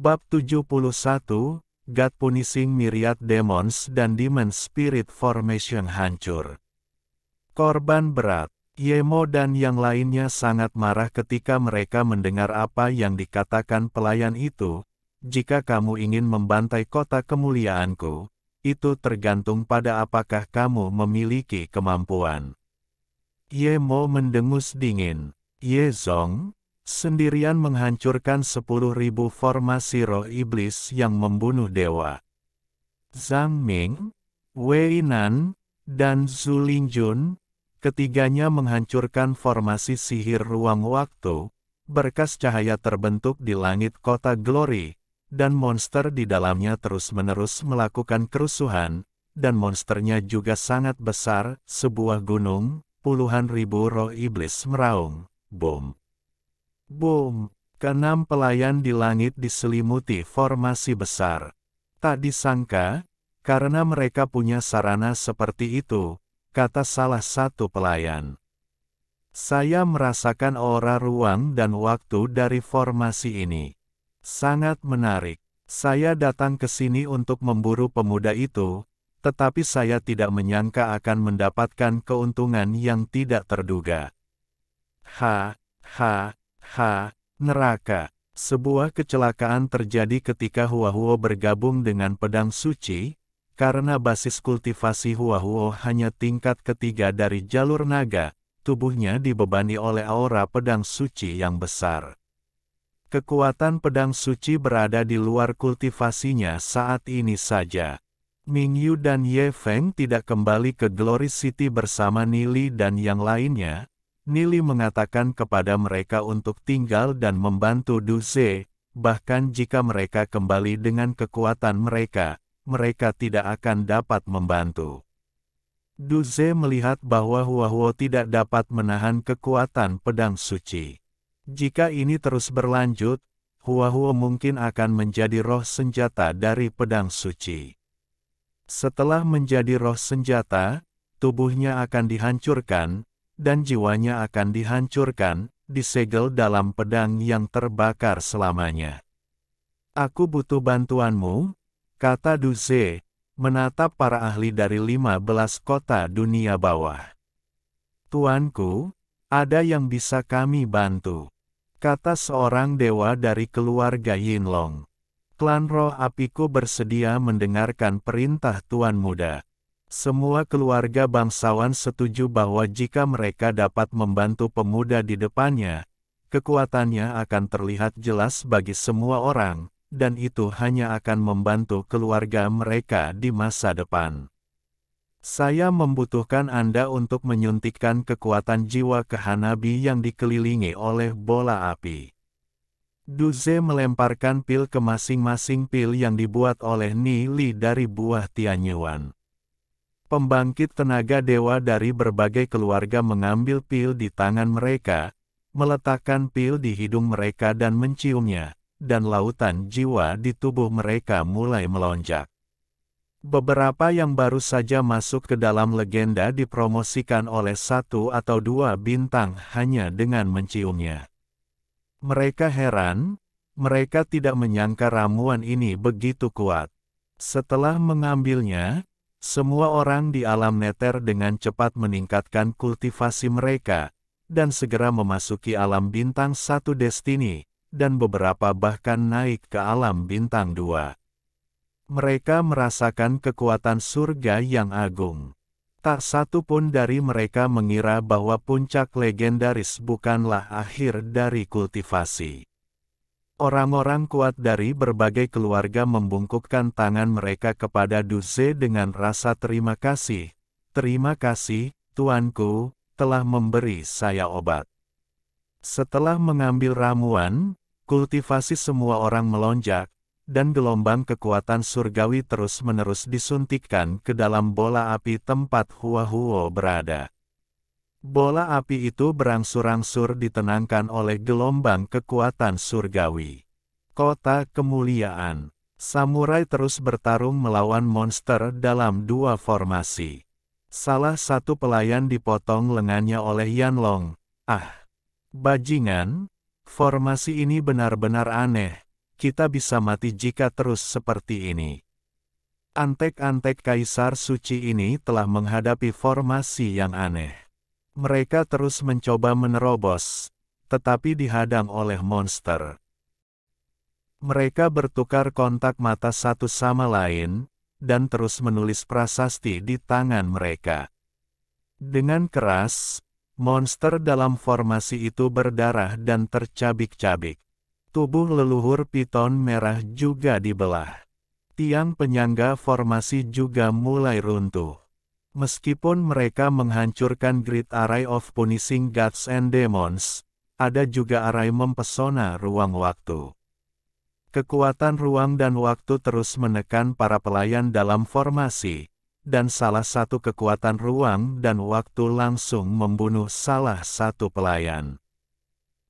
Bab 71, God Punishing Myriad Demons dan Demon Spirit Formation hancur. Korban berat. Yemo dan yang lainnya sangat marah ketika mereka mendengar apa yang dikatakan pelayan itu. Jika kamu ingin membantai kota kemuliaanku, itu tergantung pada apakah kamu memiliki kemampuan. Yemo mendengus dingin. Yezong sendirian menghancurkan 10.000 formasi roh iblis yang membunuh dewa. Zhang Ming, Wei Nan, dan Zhu Lingjun, ketiganya menghancurkan formasi sihir ruang waktu, berkas cahaya terbentuk di langit kota Glory, dan monster di dalamnya terus-menerus melakukan kerusuhan, dan monsternya juga sangat besar, sebuah gunung, puluhan ribu roh iblis meraung, boom. Boom! Keenam pelayan di langit diselimuti formasi besar. Tak disangka, karena mereka punya sarana seperti itu, kata salah satu pelayan. Saya merasakan aura ruang dan waktu dari formasi ini. Sangat menarik. Saya datang ke sini untuk memburu pemuda itu, tetapi saya tidak menyangka akan mendapatkan keuntungan yang tidak terduga. Neraka. Sebuah kecelakaan terjadi ketika Huahuo bergabung dengan pedang suci, karena basis kultivasi Huahuo hanya tingkat ketiga dari jalur naga, tubuhnya dibebani oleh aura pedang suci yang besar. Kekuatan pedang suci berada di luar kultivasinya saat ini saja. Mingyu dan Ye Feng tidak kembali ke Glory City bersama Nili dan yang lainnya. Nili mengatakan kepada mereka untuk tinggal dan membantu Du Ze, bahkan jika mereka kembali dengan kekuatan mereka, mereka tidak akan dapat membantu. Du Ze melihat bahwa Huahuo tidak dapat menahan kekuatan pedang suci. Jika ini terus berlanjut, Huahuo mungkin akan menjadi roh senjata dari pedang suci. Setelah menjadi roh senjata, tubuhnya akan dihancurkan, dan jiwanya akan dihancurkan, disegel dalam pedang yang terbakar selamanya. Aku butuh bantuanmu, kata Du Ze, menatap para ahli dari 15 kota dunia bawah. Tuanku, ada yang bisa kami bantu, kata seorang dewa dari keluarga Yinlong. Klan roh apiku bersedia mendengarkan perintah Tuan Muda. Semua keluarga bangsawan setuju bahwa jika mereka dapat membantu pemuda di depannya, kekuatannya akan terlihat jelas bagi semua orang, dan itu hanya akan membantu keluarga mereka di masa depan. Saya membutuhkan Anda untuk menyuntikkan kekuatan jiwa ke Hanabi yang dikelilingi oleh bola api. Du Ze melemparkan pil ke masing-masing pil yang dibuat oleh Nili dari buah Tianyuan. Pembangkit tenaga dewa dari berbagai keluarga mengambil pil di tangan mereka, meletakkan pil di hidung mereka dan menciumnya, dan lautan jiwa di tubuh mereka mulai melonjak. Beberapa yang baru saja masuk ke dalam legenda dipromosikan oleh 1 atau 2 bintang hanya dengan menciumnya. Mereka heran, mereka tidak menyangka ramuan ini begitu kuat. Setelah mengambilnya, semua orang di alam neter dengan cepat meningkatkan kultivasi mereka, dan segera memasuki alam bintang 1 destiny, dan beberapa bahkan naik ke alam bintang 2. Mereka merasakan kekuatan surga yang agung. Tak satu pun dari mereka mengira bahwa puncak legendaris bukanlah akhir dari kultivasi. Orang-orang kuat dari berbagai keluarga membungkukkan tangan mereka kepada Du Ze dengan rasa terima kasih. Terima kasih, tuanku, telah memberi saya obat. Setelah mengambil ramuan, kultivasi semua orang melonjak, dan gelombang kekuatan surgawi terus-menerus disuntikkan ke dalam bola api tempat Huahuo berada. Bola api itu berangsur-angsur ditenangkan oleh gelombang kekuatan surgawi. Kota kemuliaan. Samurai terus bertarung melawan monster dalam 2 formasi. Salah satu pelayan dipotong lengannya oleh Yanlong. Ah! Bajingan, formasi ini benar-benar aneh. kita bisa mati jika terus seperti ini. Antek-antek kaisar suci ini telah menghadapi formasi yang aneh. Mereka terus mencoba menerobos, tetapi dihadang oleh monster. Mereka bertukar kontak mata satu sama lain, dan terus menulis prasasti di tangan mereka. Dengan keras, monster dalam formasi itu berdarah dan tercabik-cabik. Tubuh leluhur piton merah juga dibelah. Tiang penyangga formasi juga mulai runtuh. Meskipun mereka menghancurkan Great Array of Punishing Gods and Demons, ada juga arai mempesona ruang waktu. Kekuatan ruang dan waktu terus menekan para pelayan dalam formasi, dan salah satu kekuatan ruang dan waktu langsung membunuh salah satu pelayan.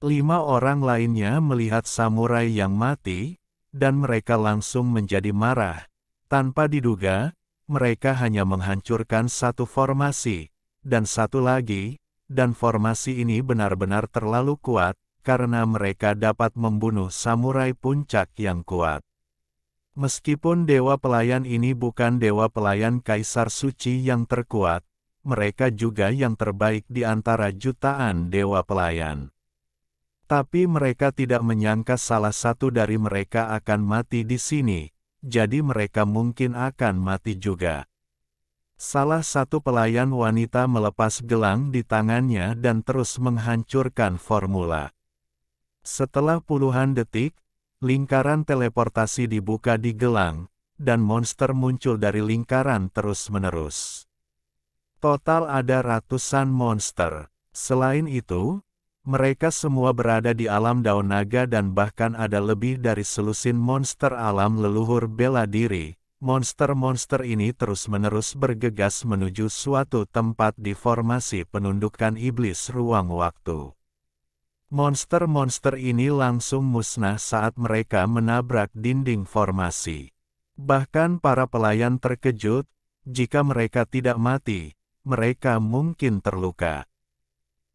5 orang lainnya melihat samurai yang mati, dan mereka langsung menjadi marah. Tanpa diduga, mereka hanya menghancurkan satu formasi, dan satu lagi, dan formasi ini benar-benar terlalu kuat, karena mereka dapat membunuh samurai puncak yang kuat. Meskipun dewa pelayan ini bukan dewa pelayan kaisar suci yang terkuat, mereka juga yang terbaik di antara jutaan dewa pelayan. Tapi mereka tidak menyangka salah satu dari mereka akan mati di sini, jadi mereka mungkin akan mati juga. Salah satu pelayan wanita melepas gelang di tangannya dan terus menghancurkan formula. Setelah puluhan detik, lingkaran teleportasi dibuka di gelang, dan monster muncul dari lingkaran terus-menerus. Total ada ratusan monster. Selain itu, mereka semua berada di alam daun naga dan bahkan ada lebih dari selusin monster alam leluhur bela diri. Monster-monster ini terus-menerus bergegas menuju suatu tempat di formasi penundukan iblis ruang waktu. Monster-monster ini langsung musnah saat mereka menabrak dinding formasi. Bahkan para pelayan terkejut, jika mereka tidak mati, mereka mungkin terluka.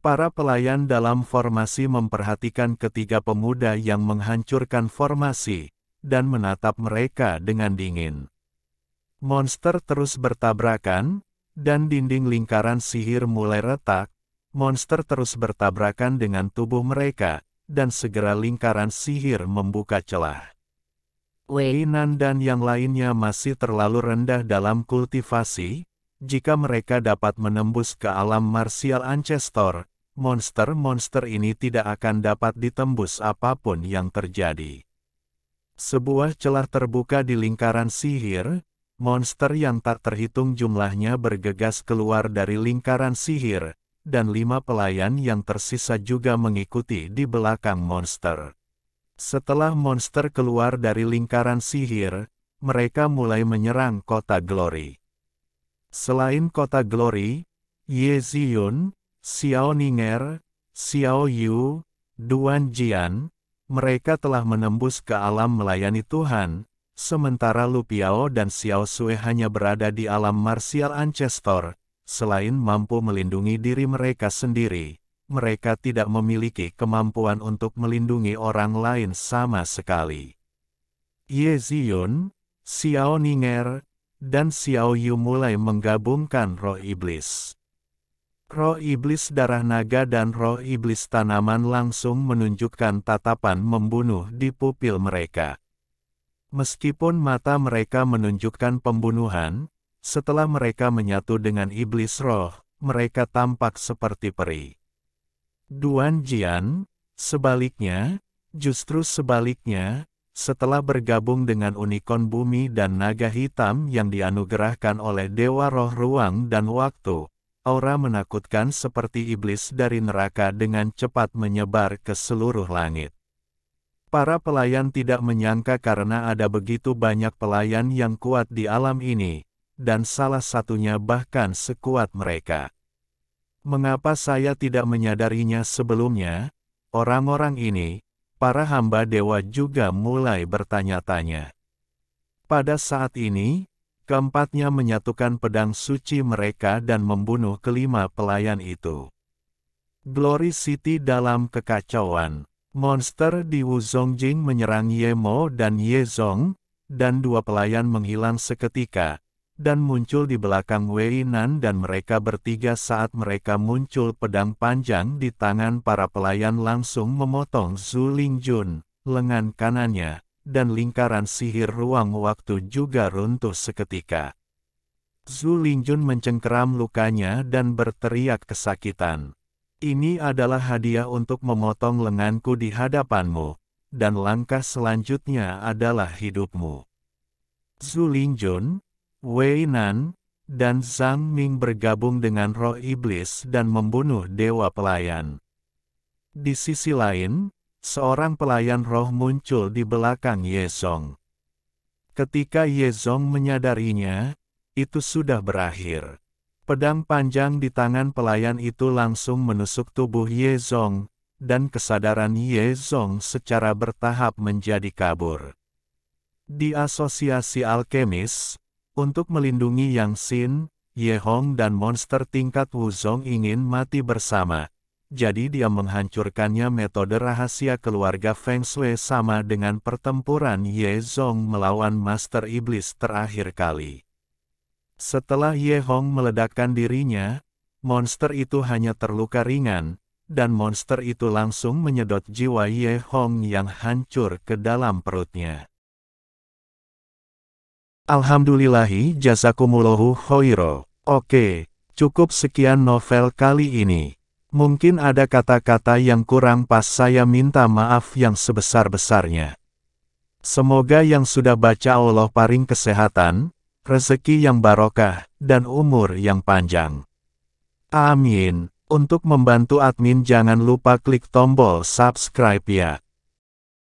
Para pelayan dalam formasi memperhatikan ketiga pemuda yang menghancurkan formasi, dan menatap mereka dengan dingin. Monster terus bertabrakan, dan dinding lingkaran sihir mulai retak. Monster terus bertabrakan dengan tubuh mereka, dan segera lingkaran sihir membuka celah. Wei Nan dan yang lainnya masih terlalu rendah dalam kultivasi. Jika mereka dapat menembus ke alam martial ancestor, monster-monster ini tidak akan dapat ditembus apapun yang terjadi. Sebuah celah terbuka di lingkaran sihir, monster yang tak terhitung jumlahnya bergegas keluar dari lingkaran sihir, dan 5 pelayan yang tersisa juga mengikuti di belakang monster. Setelah monster keluar dari lingkaran sihir, mereka mulai menyerang kota Glory. Selain kota Glory, Ye Ziyun, Xiao Ninger, Xiao Yu, Duan Jian, mereka telah menembus ke alam melayani Tuhan, sementara Lu Piao dan Xiao Sui hanya berada di alam martial ancestor. Selain mampu melindungi diri mereka sendiri, mereka tidak memiliki kemampuan untuk melindungi orang lain sama sekali. Ye Ziyun, Xiao Ninger, dan Xiao Yu mulai menggabungkan roh iblis. Roh iblis darah naga dan roh iblis tanaman langsung menunjukkan tatapan membunuh di pupil mereka. Meskipun mata mereka menunjukkan pembunuhan, setelah mereka menyatu dengan iblis roh, mereka tampak seperti peri. Duan Jian, sebaliknya, justru sebaliknya, setelah bergabung dengan unicorn bumi dan naga hitam yang dianugerahkan oleh Dewa Roh Ruang dan Waktu, aura menakutkan seperti iblis dari neraka dengan cepat menyebar ke seluruh langit. Para pelayan tidak menyangka karena ada begitu banyak pelayan yang kuat di alam ini, dan salah satunya bahkan sekuat mereka. Mengapa saya tidak menyadarinya sebelumnya? Orang-orang ini, para hamba dewa juga mulai bertanya-tanya. Pada saat ini, keempatnya menyatukan pedang suci mereka dan membunuh kelima pelayan itu. Glory City dalam kekacauan. Monster di Wuzongjing menyerang Ye Mo dan Ye Zong, dan dua pelayan menghilang seketika, dan muncul di belakang Wei Nan dan mereka bertiga saat mereka muncul pedang panjang di tangan para pelayan langsung memotong Zhu Lingjun, lengan kanannya, dan lingkaran sihir ruang waktu juga runtuh seketika. Zhu Lingjun mencengkeram lukanya dan berteriak kesakitan. Ini adalah hadiah untuk memotong lenganku di hadapanmu, dan langkah selanjutnya adalah hidupmu. Zhu Lingjun, Wei Nan, dan Zhang Ming bergabung dengan roh iblis dan membunuh dewa pelayan. Di sisi lain, seorang pelayan roh muncul di belakang Ye Zong. Ketika Ye Zong menyadarinya, itu sudah berakhir. Pedang panjang di tangan pelayan itu langsung menusuk tubuh Ye Zong, dan kesadaran Ye Zong secara bertahap menjadi kabur. Di asosiasi alkemis, untuk melindungi Yang Xin, Ye Hong dan monster tingkat Wuzong ingin mati bersama, jadi dia menghancurkannya. Metode rahasia keluarga Feng Shui sama dengan pertempuran Ye Zong melawan Master Iblis terakhir kali. Setelah Ye Hong meledakkan dirinya, monster itu hanya terluka ringan, dan monster itu langsung menyedot jiwa Ye Hong yang hancur ke dalam perutnya. Alhamdulillahi jazakumullahu khairo. Oke, cukup sekian novel kali ini. Mungkin ada kata-kata yang kurang pas, saya minta maaf yang sebesar-besarnya. Semoga yang sudah baca Allah paring kesehatan, rezeki yang barokah, dan umur yang panjang. Amin. Untuk membantu admin jangan lupa klik tombol subscribe ya.